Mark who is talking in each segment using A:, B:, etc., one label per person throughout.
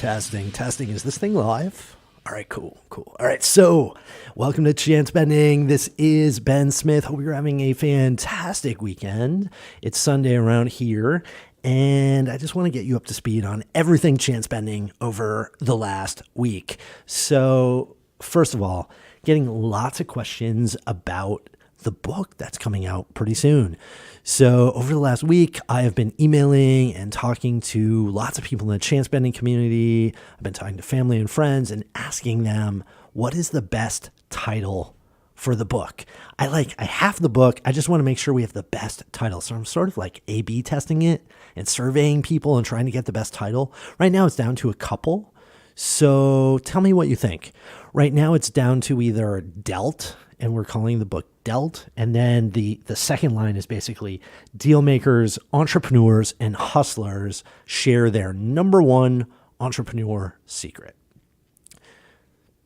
A: Testing. Is this thing live? All right, cool. All right, so welcome to Chance Bending. This is Ben Smith. Hope you're having a fantastic weekend. It's Sunday around here, and I just want to get you up to speed on everything chance bending over the last week. So, first of all, getting lots of questions about the book that's coming out pretty soon. So over the last week, I have been emailing and talking to lots of people in the chance bending community. I've been talking to family and friends and asking them, what is the best title for the book? I have the book. I just want to make sure we have the best title. So I'm sort of like A/B testing it and surveying people and trying to get the best title. Right now it's down to a couple. So tell me what you think. Right now it's down to either Dealt, and we're calling the book Dealt. And then the second line is basically deal makers, entrepreneurs, and hustlers share their number one entrepreneur secret.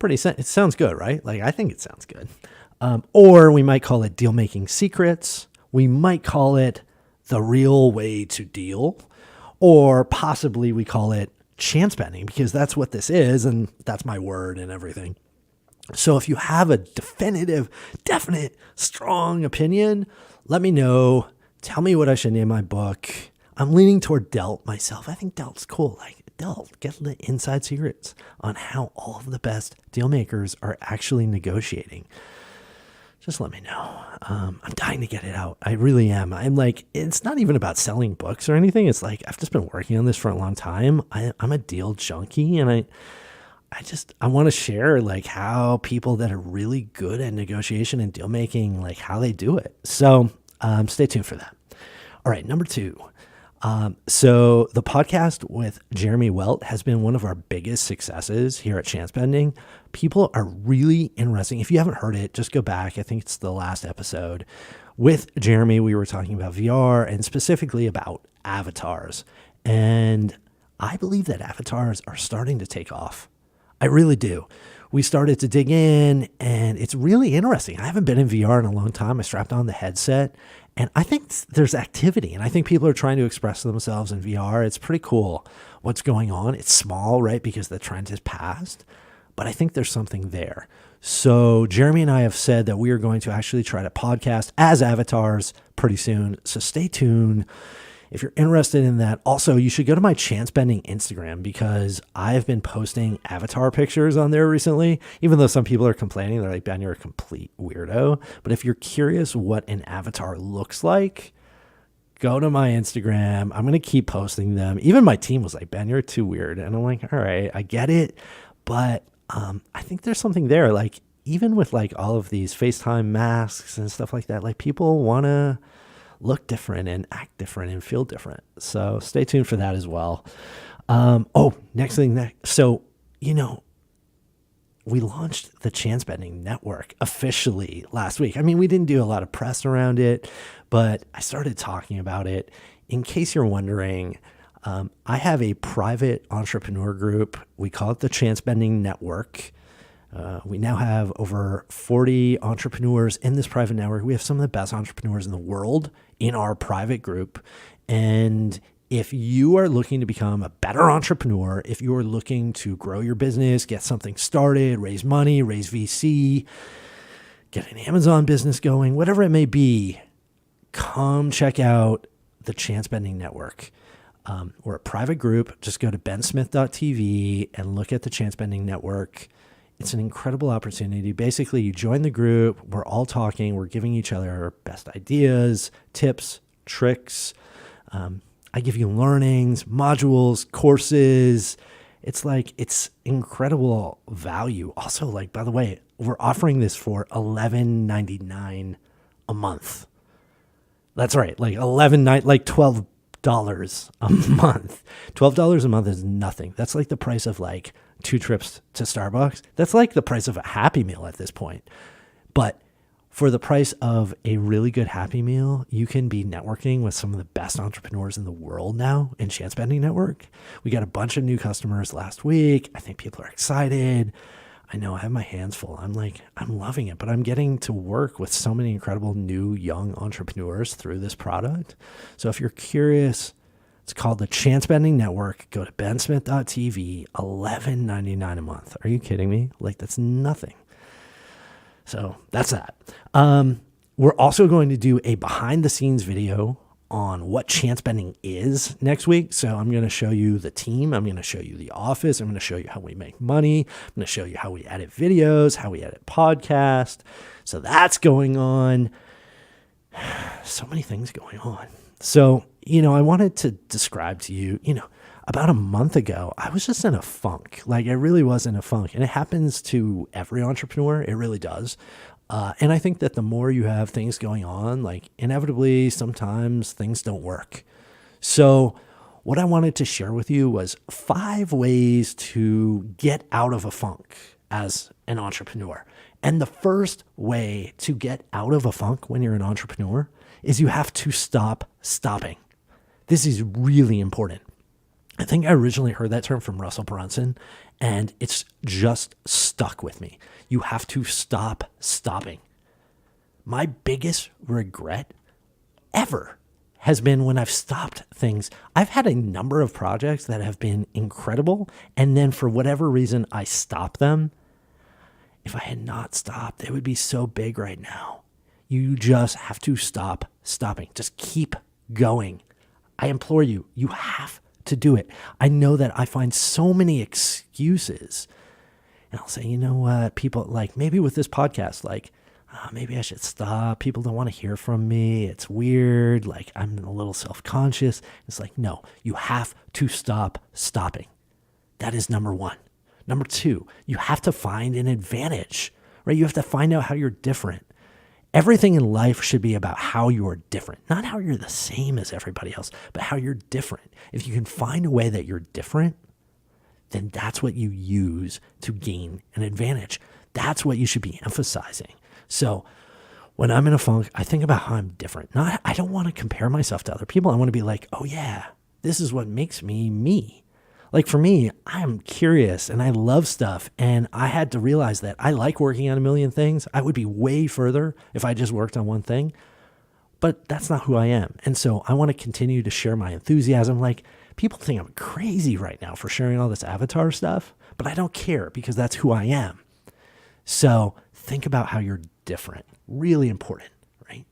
A: It sounds good, right? I think it sounds good. Or we might call it Deal Making Secrets. We might call it The Real Way to Deal. Or possibly we call it Chance Bending, because that's what this is, and that's my word and everything. So if you have a definite, strong opinion, let me know. Tell me what I should name my book. I'm leaning toward Dealt myself. I think Delt's cool. Dealt, get the inside secrets on how all of the best deal makers are actually negotiating. Just let me know. I'm dying to get it out. I really am. It's not even about selling books or anything. It's I've just been working on this for a long time. I'm a deal junkie, and I want to share how people that are really good at negotiation and deal making, how they do it. So stay tuned for that. All right, number 2. So the podcast with Jeremy Welt has been one of our biggest successes here at Chance Bending. People are really interesting. If you haven't heard it, just go back. I think it's the last episode. With Jeremy, we were talking about VR and specifically about avatars. And I believe that avatars are starting to take off. I really do. We started to dig in, and it's really interesting. I haven't been in VR in a long time. I strapped on the headset, and I think there's activity, and I think people are trying to express themselves in VR. It's pretty cool what's going on. It's small, right, because the trend has passed, but I think there's something there. So Jeremy and I have said that we are going to actually try to podcast as avatars pretty soon, so stay tuned. If you're interested in that, also, you should go to my Chance Bending Instagram, because I've been posting avatar pictures on there recently, even though some people are complaining. They're like, Ben, you're a complete weirdo. But if you're curious what an avatar looks like, go to my Instagram. I'm going to keep posting them. Even my team was like, Ben, you're too weird. And I'm like, all right, I get it. But I think there's something there. Even with all of these FaceTime masks and stuff like that, people want to look different and act different and feel different. So stay tuned for that as well. Next thing. So, we launched the Chance Bending Network officially last week. I mean, we didn't do a lot of press around it, but I started talking about it. In case you're wondering, I have a private entrepreneur group. We call it the Chance Bending Network. We now have over 40 entrepreneurs in this private network. We have some of the best entrepreneurs in the world in our private group. And if you are looking to become a better entrepreneur, if you are looking to grow your business, get something started, raise money, raise VC, get an Amazon business going, whatever it may be, come check out the Chance Bending Network. We're a private group. Just go to bensmith.tv and look at the Chance Bending Network. It's an incredible opportunity. Basically, you join the group. We're all talking. We're giving each other our best ideas, tips, tricks. I give you learnings, modules, courses. It's incredible value. Also, by the way, we're offering this for $11.99 a month. That's right. $12 a month. $12 a month is nothing. That's the price of 2 trips to Starbucks. That's the price of a Happy Meal at this point. But for the price of a really good Happy Meal, you can be networking with some of the best entrepreneurs in the world now in Chance Bending Network. We got a bunch of new customers last week. I think people are excited. I know I have my hands full. I'm loving it, but I'm getting to work with so many incredible new young entrepreneurs through this product. So if you're curious It's called the Chance Bending Network. Go to bensmith.tv, $11.99 a month. Are you kidding me? Like, that's nothing. So that's that. We're also going to do a behind the scenes video on what chance bending is next week. So I'm going to show you the team. I'm going to show you the office. I'm going to show you how we make money. I'm going to show you how we edit videos, how we edit podcasts. So that's going on. So many things going on. So, I wanted to describe to you, about a month ago, I was just in a funk. Like, I really was in a funk. And it happens to every entrepreneur. It really does. And I think that the more you have things going on, like, inevitably, sometimes things don't work. So what I wanted to share with you was 5 ways to get out of a funk as an entrepreneur. And the first way to get out of a funk when you're an entrepreneur is you have to stop stopping. This is really important. I think I originally heard that term from Russell Brunson, and it's just stuck with me. You have to stop stopping. My biggest regret ever has been when I've stopped things. I've had a number of projects that have been incredible, and then for whatever reason, I stopped them. If I had not stopped, they would be so big right now. You just have to stop stopping. Just keep going. I implore you, you have to do it. I know that I find so many excuses, and I'll say, you know what, people, like, maybe with this podcast, like, maybe I should stop. People don't want to hear from me. It's weird. Like, I'm a little self-conscious. It's like, no, you have to stop stopping. That is number 1. Number 2, you have to find an advantage, right? You have to find out how you're different. Everything in life should be about how you're different, not how you're the same as everybody else, but how you're different. If you can find a way that you're different, then that's what you use to gain an advantage. That's what you should be emphasizing. So when I'm in a funk, I think about how I'm different. I don't want to compare myself to other people. I want to be like, oh yeah, this is what makes me me. Like, for me, I'm curious and I love stuff. And I had to realize that I like working on a million things. I would be way further if I just worked on one thing, but that's not who I am. And so I want to continue to share my enthusiasm. Like, people think I'm crazy right now for sharing all this avatar stuff, but I don't care because that's who I am. So think about how you're different. Really important, right?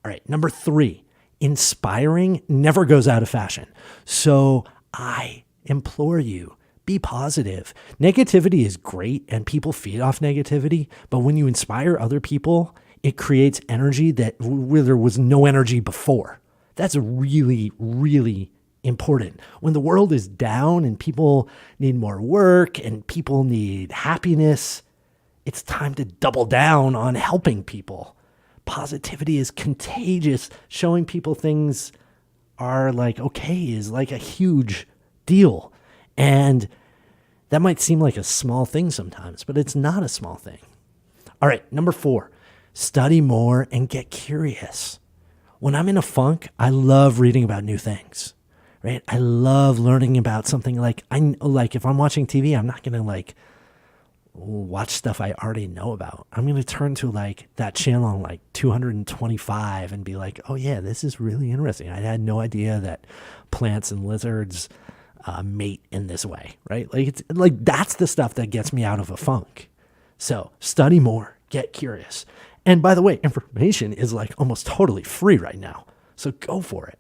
A: All right. Number 3, inspiring never goes out of fashion. So I implore you, be positive. Negativity is great and people feed off negativity, but when you inspire other people, it creates energy where there was no energy before. That's really, really important. When the world is down and people need more work and people need happiness, it's time to double down on helping people. Positivity is contagious. Showing people things are like okay is like a huge deal. And that might seem like a small thing sometimes, but it's not a small thing. All right, number 4, study more and get curious. When I'm in a funk, I love reading about new things, right? I love learning about something. Like if I'm watching TV, I'm not going to like watch stuff I already know about. I'm going to turn to like that channel on like 225 and be like, oh yeah, this is really interesting. I had no idea that plants and lizards mate in this way, right? Like, it's like, that's the stuff that gets me out of a funk. So study more, get curious. And by the way, information is like almost totally free right now. So go for it.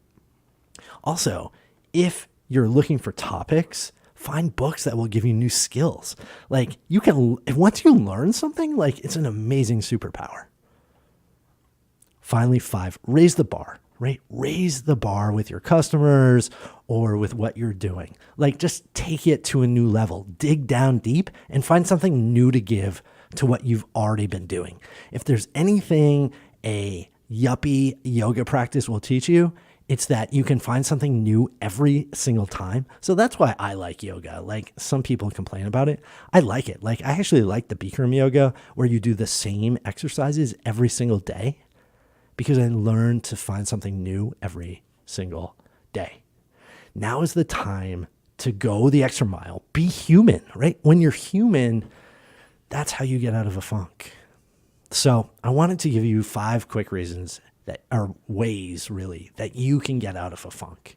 A: Also, if you're looking for topics, find books that will give you new skills. Like, you can, once you learn something, like, it's an amazing superpower. Finally, 5, raise the bar, right? Raise the bar with your customers or with what you're doing. Like, just take it to a new level, dig down deep and find something new to give to what you've already been doing. If there's anything a yuppie yoga practice will teach you, it's that you can find something new every single time. So that's why I like yoga. Like, some people complain about it. I like it. Like, I actually like the Bikram yoga where you do the same exercises every single day because I learned to find something new every single day. Now is the time to go the extra mile. Be human, right? When you're human, that's how you get out of a funk. So I wanted to give you 5 quick reasons that are ways really that you can get out of a funk.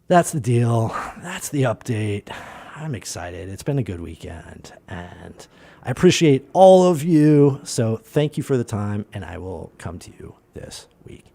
A: that's the deal. That's the update. I'm excited. It's been a good weekend, and I appreciate all of you. So thank you for the time, and I will come to you this week.